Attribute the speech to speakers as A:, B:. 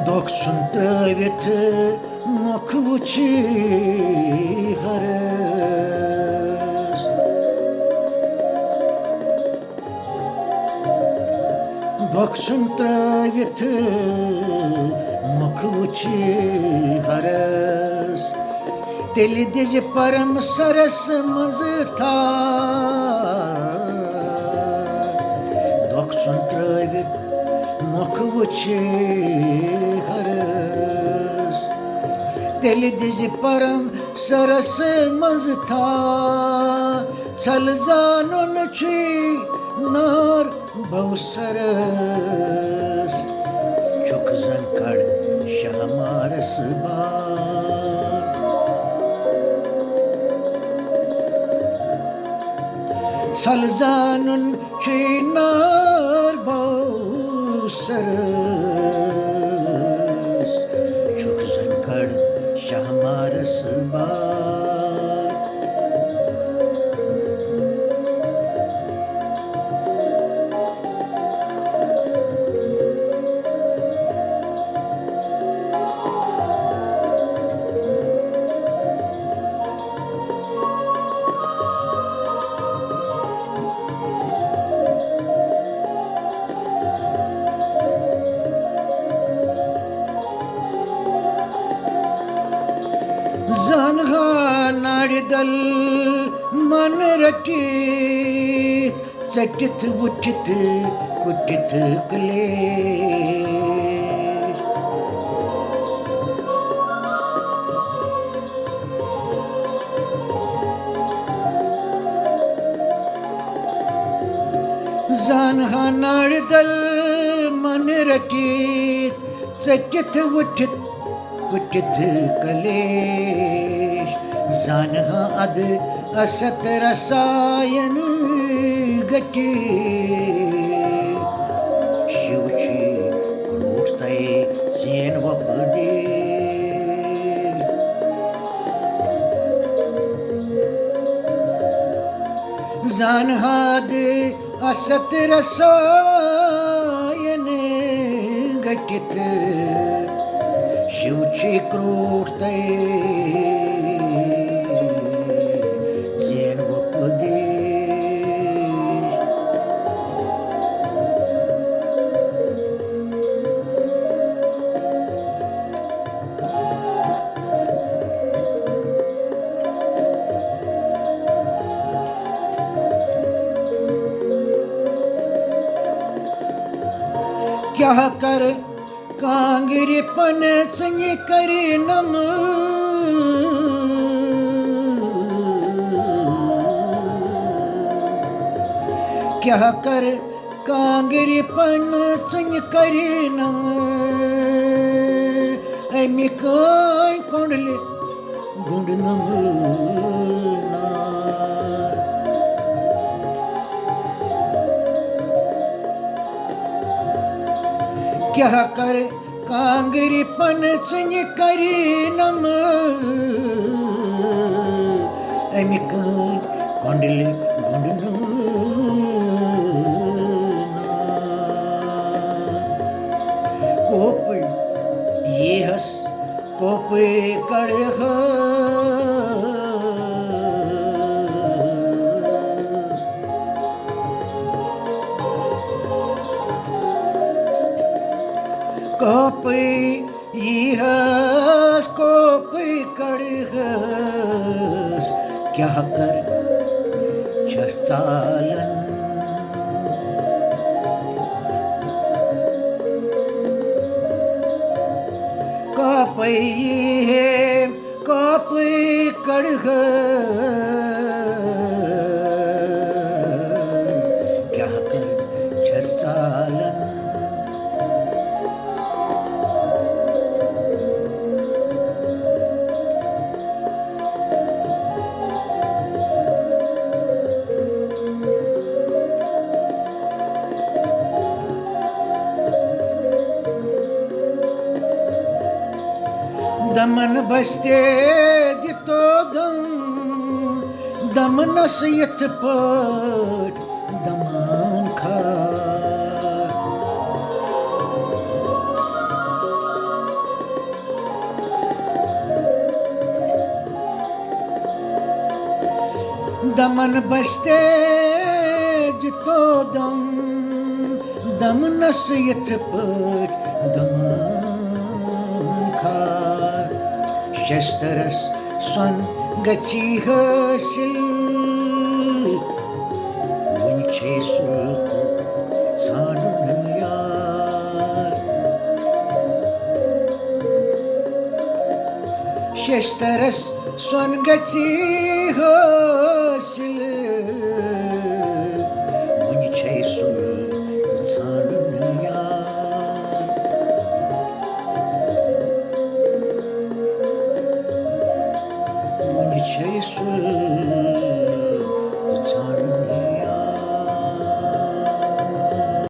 A: Doksun trövet mokvuchi hares Doksun trövet mokvuchi hares Deli dizi param sarasımızı ta Doksun trövet mokvuchi hares Deli dizi param sarasımızı ta Salzanun çi nar bağsares Çok zankar şahmarası var Salzanun çinar bağsares Çok zankar şahmarası var Zanha naridal man ratit Satit vutit kutit klesh Zanha naridal man ratit Satit vutit कुटित कलेश जानहा अद असत रसायन गटी शिवची क्रूरतय सेन वपदे जानहा अद असत रसायन गटित शिवची क्रूरतय सेन वपदे क्या कर कांगिरी पन संग करी नम क्या कर कांगिरी पन संग करी नम अमी काय कोंडले गुंड नम क्या कर कांगरी पन संग करी नम अमिक कोंडल गुंड कोप ये हस कोप कड़े कोपी यहस कोपी कड़हस क्या कर छसालन कोपी है कोपी कड़हस क्या कर छसालन दमन बसते दितो दम नसीहत पर दमान खा दमन बस्ते जितो दम दम नसीहत पर दमान खार शस्तरस सन गची हासिल वन छे सुल्क साडुन यार शस्तरस सन गची हासिल वन छे सुल्क साडुन यार वन छे सुल्क